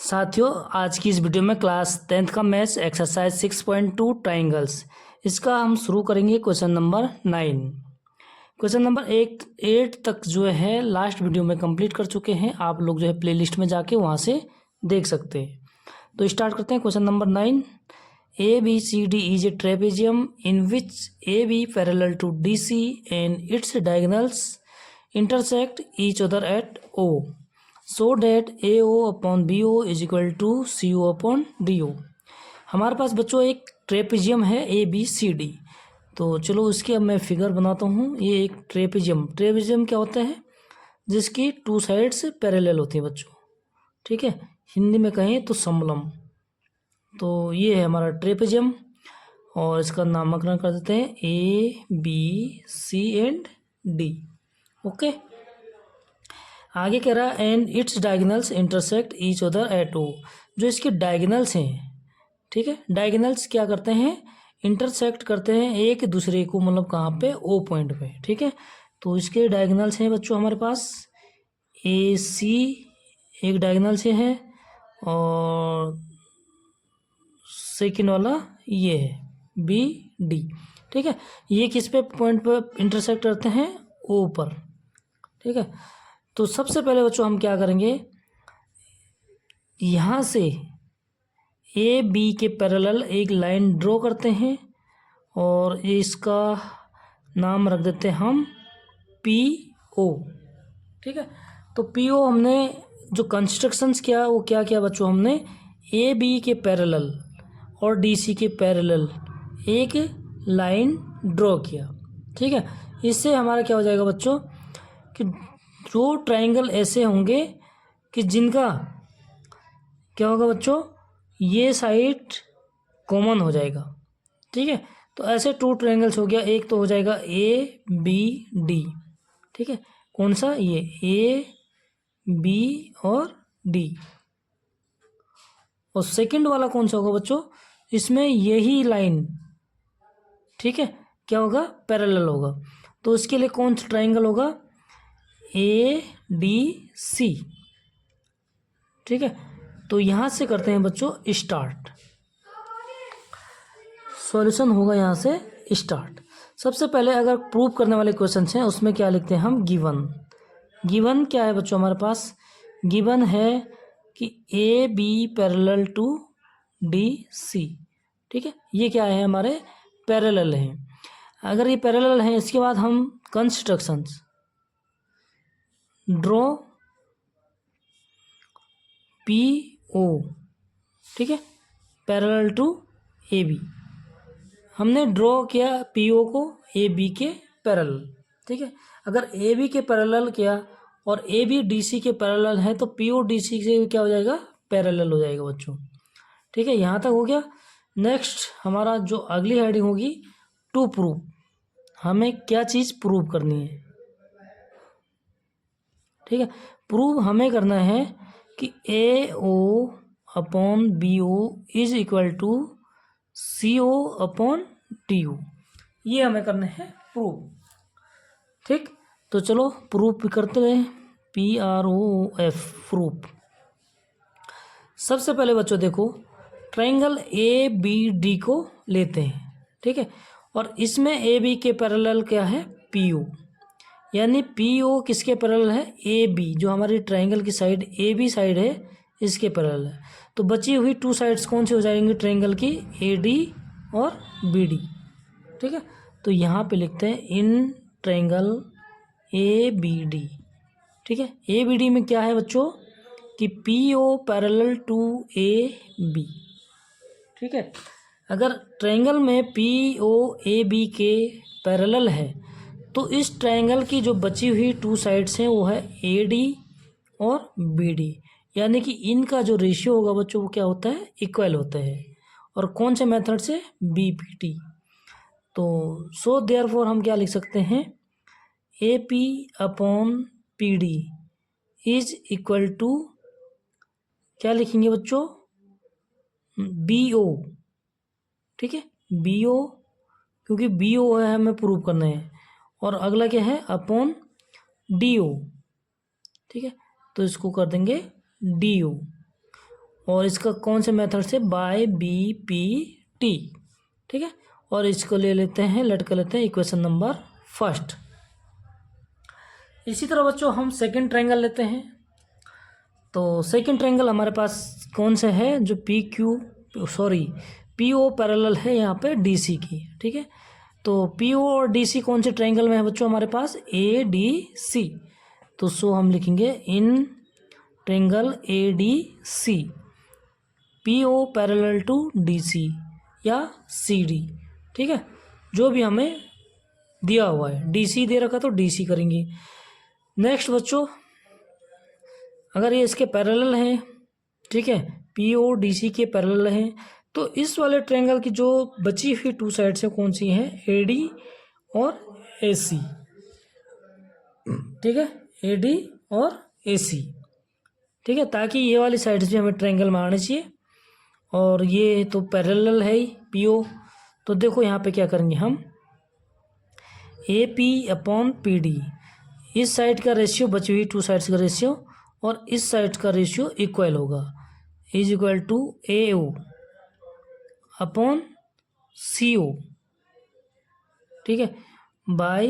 साथियों, आज की इस वीडियो में क्लास 10th का मैथ्स एक्सरसाइज 6.2 ट्राइंगल्स, इसका हम शुरू करेंगे क्वेश्चन नंबर 9। क्वेश्चन नंबर 8 तक जो है लास्ट वीडियो में कंप्लीट कर चुके हैं। आप लोग जो है प्लेलिस्ट में जाके वहाँ से देख सकते हैं। तो स्टार्ट करते हैं question number 9। A B C D is a trapezium in which A B parallel to D C and it's diagonals intersect each other at O so that AO upon BO is equal to CO upon DO। हमारे पास बच्चों एक trapezium है ABCD। तो चलो इसकी अब मैं figure बनाता हूँ। ये एक ट्रेपेजियम क्या होता है? जिसकी टू साइड्स पैरेलल होती हैं बच्चों, ठीक है। हिंदी में कहें तो समलम। तो ये है हमारा ट्रेपेजियम और इसका नामकरण कर देते हैं ABC एंड D। ओके, आगे कह रहा है and it's diagonals intersect each other at O. जो इसके डायगोनल्स हैं, ठीक है, डायगोनल्स क्या करते हैं? इंटरसेक्ट करते हैं एक दूसरे को, मतलब कहाँ पे? ओ पॉइंट पे, ठीक है। तो इसके डायगोनल्स हैं बच्चों हमारे पास ए सी एक डायगोनल से है और सेकेंड वाला ये है बी डी, ठीक है। ये किस पे पॉइंट पर इंटरसेक्ट करते हैं? ओ पर, ठीक है। तो सबसे पहले बच्चों हम क्या करेंगे, यहाँ से ए बी के पैरेलल एक लाइन ड्रॉ करते हैं और इसका नाम रख देते हैं हम पी ओ, ठीक है। तो पी ओ हमने जो कंस्ट्रक्शंस किया वो क्या किया बच्चों? हमने ए बी के पैरेलल और डी सी के पैरेलल एक लाइन ड्रॉ किया, ठीक है। इससे हमारा क्या हो जाएगा बच्चों कि जो ट्रायंगल ऐसे होंगे कि जिनका क्या होगा बच्चों, ये साइड कॉमन हो जाएगा, ठीक है। तो ऐसे टू ट्रायंगल्स हो गया, एक तो हो जाएगा ए बी डी, ठीक है। कौन सा? ये ए बी और डी। और सेकंड वाला कौन सा होगा बच्चों? इसमें यही लाइन, ठीक है, क्या होगा? पैरेलल होगा। तो इसके लिए कौन सा ट्रायंगल होगा? ए डी सी, ठीक है। तो यहाँ से करते हैं बच्चों स्टार्ट। सॉल्यूशन होगा यहाँ से स्टार्ट। सबसे पहले अगर प्रूव करने वाले क्वेश्चन हैं उसमें क्या लिखते हैं हम? गिवन क्या है बच्चों हमारे पास? गिवन है कि A B parallel to D C, ठीक है। ये क्या है? हमारे पैरेलल हैं। अगर ये पैरेलल हैं, इसके बाद हम कंस्ट्रक्शंस ड्रॉ पी ओ, ठीक है, पैरेलल टू ए बी। हमने ड्रॉ किया पी ओ को ए बी के पैरेलल, ठीक है। अगर ए बी के पैरेलल किया और ए बी डी सी के पैरेलल है तो पी ओ डी सी से क्या हो जाएगा? पैरेलल हो जाएगा बच्चों, ठीक है। यहाँ तक हो गया। नेक्स्ट हमारा जो अगली हेडिंग होगी टू प्रूव। हमें क्या चीज़ प्रूव करनी है, ठीक है। प्रूव हमें करना है कि A O upon B O is equal to C O upon D O. ये हमें करना है प्रूव, ठीक। तो चलो प्रूफ करते रहे। PROOF, proof. सबसे पहले बच्चों देखो, ट्रायंगल ए बी डी को लेते हैं, ठीक है। और इसमें ए बी के पैरेलल क्या है? PO, यानी PO किसके पैरेलल है? ए बी, जो हमारी ट्रायंगल की साइड ए बी साइड है इसके पैरेलल है। तो बची हुई टू साइड्स कौन सी हो जाएंगी ट्रायंगल की? AD और BD, ठीक है। तो यहाँ पे लिखते हैं इन ट्रायंगल ABD, ठीक है। ABD में क्या है बच्चों कि PO पैरेलल टू AB, ठीक है। अगर ट्रायंगल में PO AB के पैरेलल है तो इस ट्रायंगल की जो बची हुई टू साइड्स हैं वो है AD और BD, यानी कि इनका जो रेशियो होगा बच्चों वो क्या होता है? इक्वल होता है। और कौन से मेथड से? BPT। तो सो देयरफॉर हम क्या लिख सकते हैं? AP upon PD is equal to क्या लिखेंगे बच्चों? BO, ठीक है। BO, क्योंकि BO है हमें प्रूव करना है। और अगला क्या है? अपॉन DO, ठीक है। तो इसको कर देंगे DO। और इसका कौन से मेथड से, बाय BPT, ठीक है। और इसको ले लेते हैं, लटका लेते हैं इक्वेशन नंबर फर्स्ट। इसी तरह बच्चों हम सेकंड ट्रायंगल लेते हैं। तो सेकंड ट्रायंगल हमारे पास कौन सा है, जो PO पैरेलल है यहाँ पे DC की, ठीक है। तो PO और DC कौन से ट्रायंगल में है बच्चों हमारे पास, ADC। तो सो हम लिखेंगे in triangle ADC PO parallel to DC या CD, ठीक है, जो भी हमें दिया हुआ है। DC दे रखा तो DC करेंगे। नेक्स्ट बच्चों, अगर ये इसके पैरेलल हैं, ठीक है, PO DC के पैरेलल हैं, तो इस वाले ट्रायंगल की जो बची हुई टू साइड्स हैं कौन सी हैं, AD और AC, ठीक है, AD और AC, ठीक है, ताकि ये वाली साइड्स भी हमें ट्रायंगल में आने चाहिए। और ये तो पैरेलल है ही PO, तो देखो यहाँ पे क्या करेंगे हम, AP/PD, इस साइड का रेशियो, बची हुई टू साइड्स का रेशियो और इस साइड का रेशियो इक्वल होगा, इज इक्वल टू AO/CO, ठीक है, बाय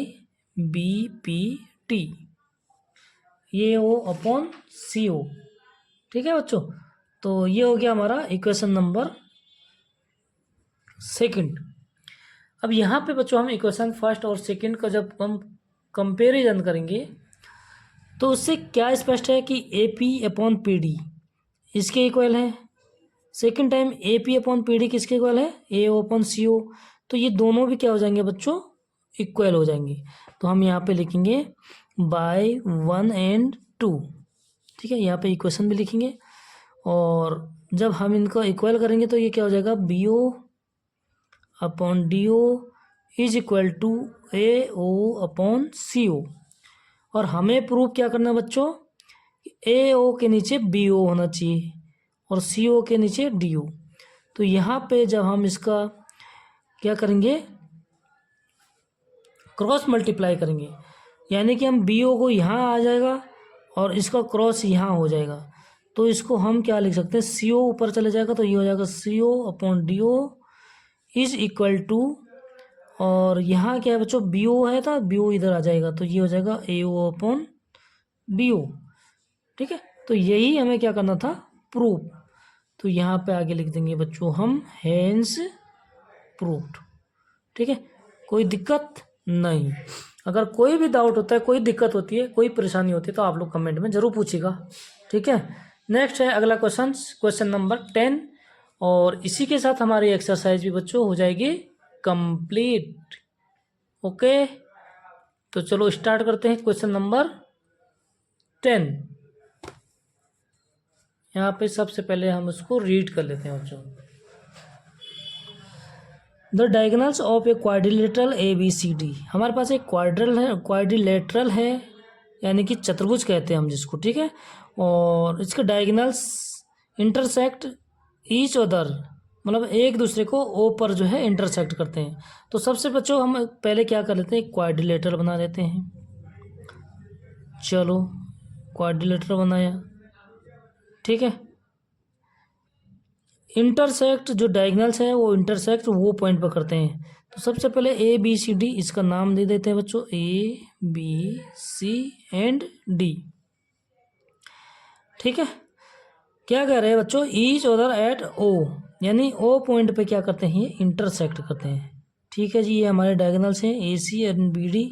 BPT, AO/CO, ठीक है बच्चों। तो ये हो गया हमारा इक्वेशन नंबर सेकंड। अब यहाँ पे बच्चों हम इक्वेशन फर्स्ट और सेकंड का जब हम कंपेरिजन करेंगे तो उससे क्या स्पष्ट है कि AP/PD इसके इक्वल है, सेकंड टाइम AP/PD किसके इक्वल है, AO/CO। तो ये दोनों भी क्या हो जाएंगे बच्चों, इक्वल हो जाएंगे। तो हम यहाँ पे लिखेंगे बाय 1 and 2, ठीक है, यहाँ पे इक्वेशन भी लिखेंगे। और जब हम इनको इक्वल करेंगे तो ये क्या हो जाएगा, BO/DO is equal to AO/CO। और हमें प्रूव क्या करना है बच्चों, AO के नीचे BO होना चाहिए और CO के नीचे DO। तो यहाँ पे जब हम इसका क्या करेंगे, क्रॉस मल्टीप्लाई करेंगे, यानी कि हम BO को यहाँ आ जाएगा और इसका क्रॉस यहाँ हो जाएगा। तो इसको हम क्या लिख सकते हैं, CO ऊपर चले जाएगा तो ये हो जाएगा CO/DO इज इक्वल टू, और यहाँ क्या है बच्चों, BO है था, BO इधर आ जाएगा तो ये हो जाएगा AO/BO, ठीक है। तो यही हमें क्या करना था, प्रूफ। तो यहाँ पे आगे लिख देंगे बच्चों हम हेंस प्रूफ्ड, ठीक है, कोई दिक्कत नहीं। अगर कोई भी डाउट होता है, कोई दिक्कत होती है, कोई परेशानी होती है तो आप लोग कमेंट में ज़रूर पूछिएगा, ठीक है। नेक्स्ट है अगला क्वेश्चन नंबर 10, और इसी के साथ हमारी एक्सरसाइज भी बच्चों हो जाएगी कंप्लीट। ओके, तो चलो स्टार्ट करते हैं क्वेश्चन नंबर 10। यहाँ पे सबसे पहले हम उसको रीड कर लेते हैं बच्चों। The diagonals of a quadrilateral ABCD, हमारे पास एक क्वाड्रिलेटरल है, यानी कि चतुर्भुज कहते हैं हम जिसको, ठीक है। और इसके डायगोनल्स इंटरसेक्ट ईच अदर, मतलब एक दूसरे को O पर जो है इंटरसेक्ट करते हैं। तो सबसे बच्चों हम पहले क्या कर लेते हैं, क्वाड्रिलेटरल बना देते हैं। चलो क्वाड्रिलेटरल बनाया, ठीक है। इंटरसेक्ट जो डायगोनल्स है वो इंटरसेक्ट वो पॉइंट पर करते हैं। तो सबसे पहले ABCD, इसका नाम दे देते हैं बच्चों ABC एंड D, ठीक है। क्या कह रहे हैं बच्चों, ईच अदर एट O, यानी O पॉइंट पे क्या करते हैं, ये इंटरसेक्ट करते हैं, ठीक है जी। ये हमारे डायगोनल्स हैं AC एंड BD,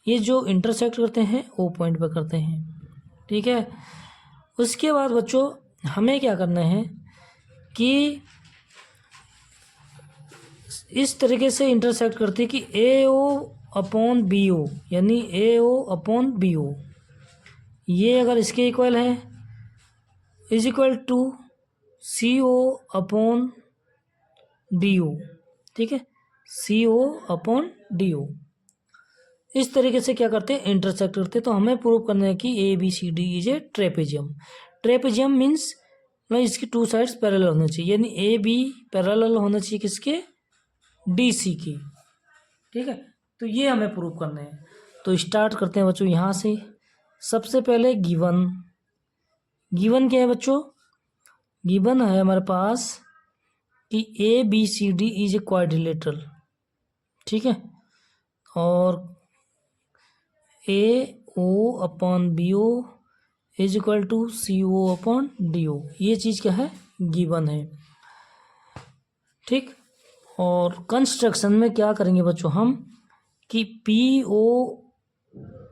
ये जो इंटरसेक्ट करते हैं O पॉइंट पे करते हैं, ठीक है। उसके बाद बच्चों हमें क्या करना है कि इस तरीके से इंटरसेक्ट करती है कि AO/BO, यानी AO/BO ये अगर इसके इक्वल है इज इक्वल टू CO/DO, ठीक है, CO/DO। इस तरीके से क्या करते हैं, इंटरसेक्ट करते हैं। तो हमें प्रूव करना है कि ABCD is a trapezium. Trapezium means मतलब इसकी टू साइड्स पैरेलल होनी चाहिए, यानी AB पैरेलल होना चाहिए किसके, DC की, ठीक है। तो ये हमें प्रूव करना है। तो स्टार्ट करते हैं बच्चों यहाँ से। सबसे पहले गिवन क्या है बच्चों, गिवन है हमारे पास कि A B C D is a quadrilateral, ठीक है, और A O upon B O is equal to C O upon D O, ये चीज़ क्या है, गिवन है, ठीक। और कंस्ट्रक्शन में क्या करेंगे बच्चों हम कि पी ओ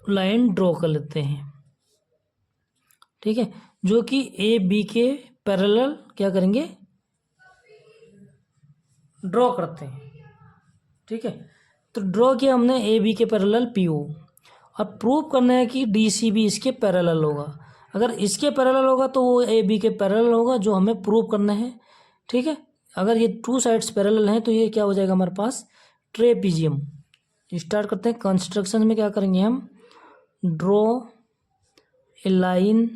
लाइन ड्रॉ कर लेते हैं, ठीक है, जो कि ए बी के पैरेलल क्या करेंगे, ड्रॉ करते हैं, ठीक है। तो ड्रॉ किया हमने ए बी के पैरेलल पी ओ। अब प्रूव करना है कि डी सी भी इसके पैरेलल होगा। अगर इसके पैरेलल होगा तो वो ए बी के पैरेलल होगा, जो हमें प्रूव करना है, ठीक है। अगर ये टू साइड्स पैरेलल हैं तो ये क्या हो जाएगा हमारे पास, ट्रेपीजियम। स्टार्ट करते हैं। कंस्ट्रक्शन में क्या करेंगे हम, draw a line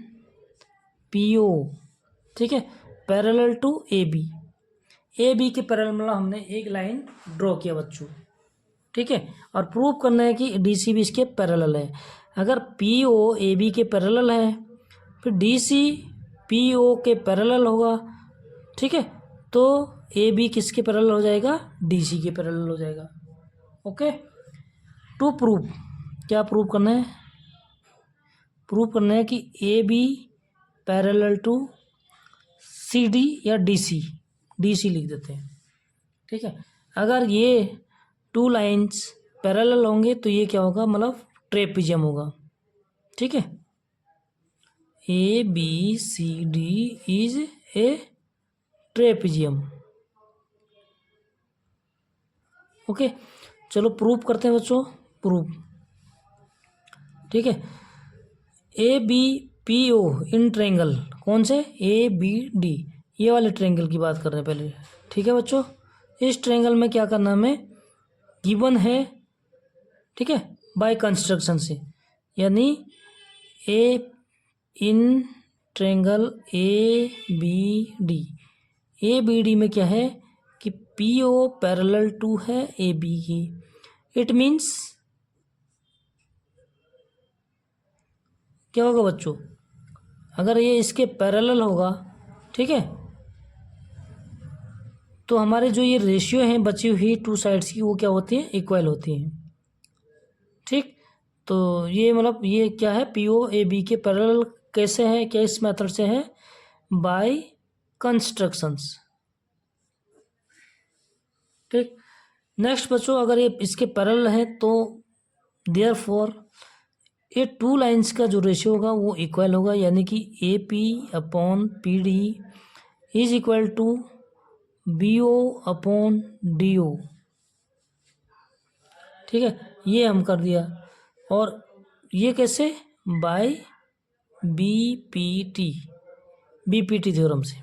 P O, ठीक है, पैरेलल टू ए बी के पैरेलल मतलब हमने एक लाइन ड्रॉ किया बच्चों, ठीक है। और प्रूव करना है कि डी सी भी इसके पैरेलल है। अगर पी ओ ए बी के पैरेलल है, फिर डी सी पी ओ के पैरेलल होगा, ठीक है, तो ए बी किसके पैरेलल हो जाएगा, डी सी के पैरेलल हो जाएगा। ओके, टू प्रूव, क्या प्रूव करना है, प्रूव करना है कि A B parallel to C D या डी सी लिख देते हैं, ठीक है। अगर ये टू लाइंस पैरेलल होंगे तो ये क्या होगा, मतलब ट्रेपीजियम होगा, ठीक है। A B C D is a trapezium. Okay, चलो प्रूव करते हैं बच्चों, प्रूव, ठीक है। A B P O in triangle, कौन से, ए बी डी, ये वाले ट्रायंगल की बात कर रहे हैं पहले, ठीक है बच्चों। इस ट्रायंगल में क्या करना हमें, गिवन है, ठीक है, बाय कंस्ट्रक्शन से, यानी A in triangle A B D में क्या है कि पी ओ पैरेलल टू है ए बी की। इट मीन्स क्या होगा बच्चों, अगर ये इसके पैरेलल होगा, ठीक है, तो हमारे जो ये रेशियो हैं बची हुई टू साइड्स की, वो क्या होती हैं, इक्वल होती हैं, ठीक। तो ये मतलब ये क्या है, पी ओ ए बी के पैरेलल कैसे है, किस मेथड से है, बाय कंस्ट्रक्शंस, ठीक। नेक्स्ट बच्चों, अगर ये इसके पैरेलल है तो देयरफॉर ये टू लाइंस का जो रेशियो होगा वो इक्वल होगा, यानी कि A P upon P D is equal to B O upon D O, ठीक है, ये हम कर दिया। और ये कैसे, by B P T theorem से,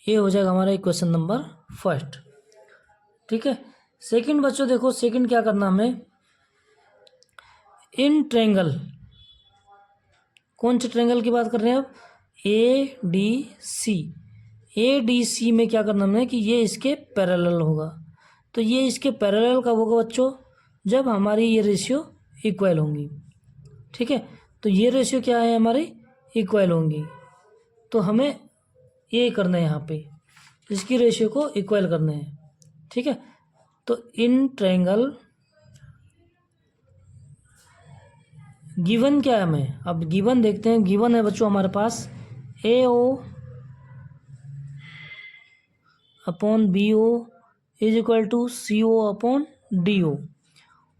ये हो जाएगा हमारा क्वेश्चन नंबर फर्स्ट, ठीक है। सेकंड बच्चों देखो, सेकंड क्या करना हमें, इन ट्रायंगल, कौन से ट्रायंगल की बात कर रहे हैं अब, ए डी सी में क्या करना हमें कि ये इसके पैरेलल होगा। तो ये इसके पैरेलल कब होगा बच्चों, जब हमारी ये रेशियो इक्वल होंगी, ठीक है। तो ये रेशियो क्या है हमारी, इक्वल होंगी, तो हमें ये करना है, यहाँ पे इसकी रेशियो को इक्वल करना है, ठीक है। तो इन ट्रायंगल, गिवन क्या है हमें, अब गिवन देखते हैं। गिवन है बच्चों हमारे पास A O upon B O is equal to C O upon D O.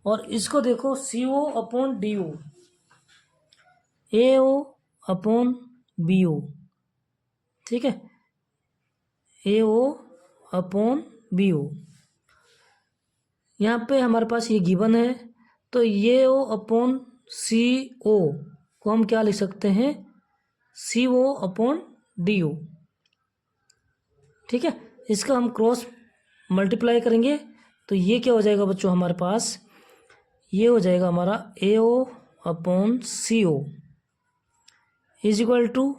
और इसको देखो, C O upon D O, A O upon B O, ठीक है, ए ओ अपॉन बी ओ, यहाँ पे हमारे पास ये गिवन है। तो ये ओ अपॉन सी ओ को हम क्या लिख सकते हैं, सी ओ अपॉन डी ओ, ठीक है। इसका हम क्रॉस मल्टीप्लाई करेंगे तो ये क्या हो जाएगा बच्चों हमारे पास, ये हो जाएगा हमारा A O upon C O is equal to,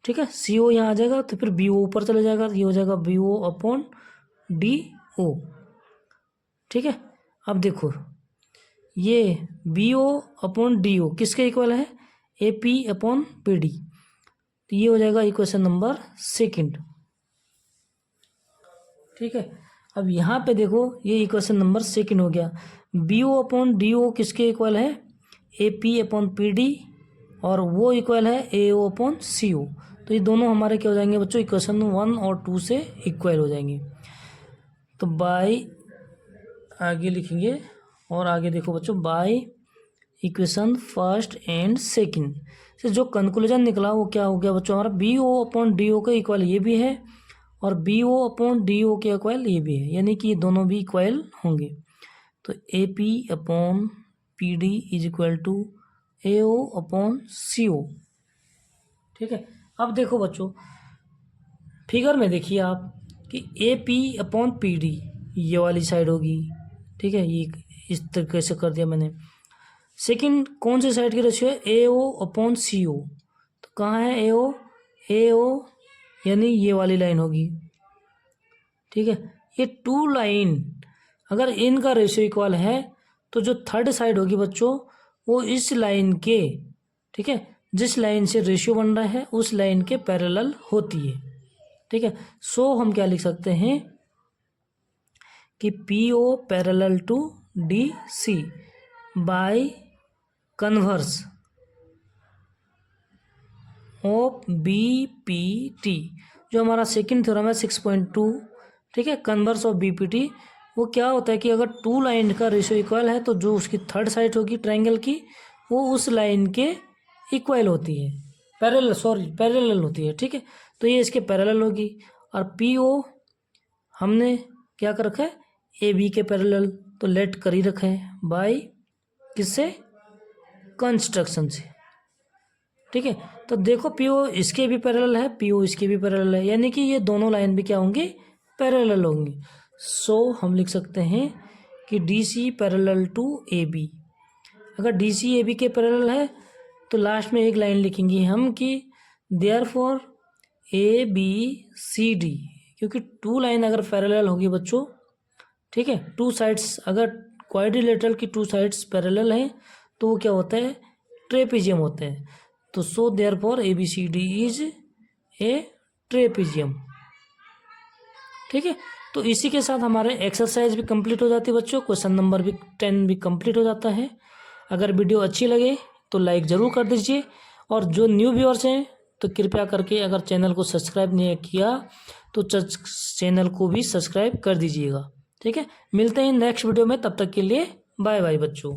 ठीक है, सी ओ यहाँ आ जाएगा तो फिर बी ओ ऊपर चले जाएगा, ये हो जाएगा B O upon D O, ठीक है। अब देखो ये B O upon D O किसके इक्वल है, A P upon P D. तो ये हो जाएगा इक्वेशन नंबर सेकंड। ठीक है, अब यहाँ पे देखो ये इक्वेशन नंबर सेकंड हो गया। B O upon D O किसके इक्वल है? A P upon P D, और वो इक्वल है ए ओ अपॉन सी ओ। तो ये दोनों हमारे क्या हो जाएंगे बच्चों? इक्वेशन 1 और 2 से इक्वल हो जाएंगे। तो बाय आगे लिखेंगे, और आगे देखो बच्चों, by equation first and second से जो कंक्लूजन निकला वो क्या हो गया बच्चों? हमारा B O upon D O के इक्वल ये भी है, और B O upon D O के इक्वल ये भी है, यानी कि ये दोनों भी इक्वल होंगे। तो A P upon P D is equal to A O upon C O. ठीक है, अब देखो बच्चों फिगर में देखिए आप कि A P upon P D ये वाली साइड होगी। ठीक है, ये इस तरीके से कर दिया मैंने। सेकंड कौन से साइड की रेशियो है? ए ओ अपॉन सी ओ। तो कहाँ है ए ओ? ए ओ यानी ये वाली लाइन होगी। ठीक है, ये टू लाइन अगर इनका रेशियो इक्वल है तो जो थर्ड साइड होगी बच्चों वो इस लाइन के, ठीक है, जिस लाइन से रेशियो बन रहा है उस लाइन के पैरेलल होती है। ठीक है, सो हम क्या लिख सकते हैं कि P O parallel to D C by converse of B P T. जो हमारा सेकंड थ्योरम है 6.2, ठीक है, converse of B P T, वो क्या होता है कि अगर टू लाइन का रेशियो इक्वल है तो जो उसकी थर्ड साइड होगी ट्रायंगल की वो उस लाइन के इक्वल होती है, पैरेलल होती है। ठीक है, तो ये इसके पैरेलल होगी। और पी ओ हमने क्या कर रखा है? ए बी के पैरेलल, तो लेट कर ही रखा है बाय किससे? कंस्ट्रक्शन से। ठीक है, तो देखो पी ओ इसके भी पैरेलल है, पी ओ इसके भी पैरेलल है, यानी कि ये दोनों लाइन भी क्या होंगे? पैरेलल होंगी। सो हम लिख सकते हैं कि D C parallel to A B. अगर डी सी ए बी के पैरेलल है तो लास्ट में एक लाइन लिखेंगे हम कि therefore A B C D, क्योंकि टू लाइन अगर पैरेलल होगी बच्चों, ठीक है, टू साइड्स अगर क्वाड्रिलेटरल की टू साइड्स पैरेलल हैं तो वो क्या होता है? ट्रेपेजियम होता है। तो so therefore A B C D is a trapezium. ठीक है, तो इसी के साथ हमारे एक्सरसाइज भी कंप्लीट हो जाती है बच्चों, क्वेश्चन नंबर भी 10 भी कंप्लीट हो जाता है। अगर वीडियो अच्छी लगे तो लाइक ज़रूर कर दीजिए, और जो न्यू व्यूअर्स हैं तो कृपया करके अगर चैनल को सब्सक्राइब नहीं किया तो चैनल को भी सब्सक्राइब कर दीजिएगा। ठीक है, मिलते हैं नेक्स्ट वीडियो में, तब तक के लिए बाय बाय बच्चों।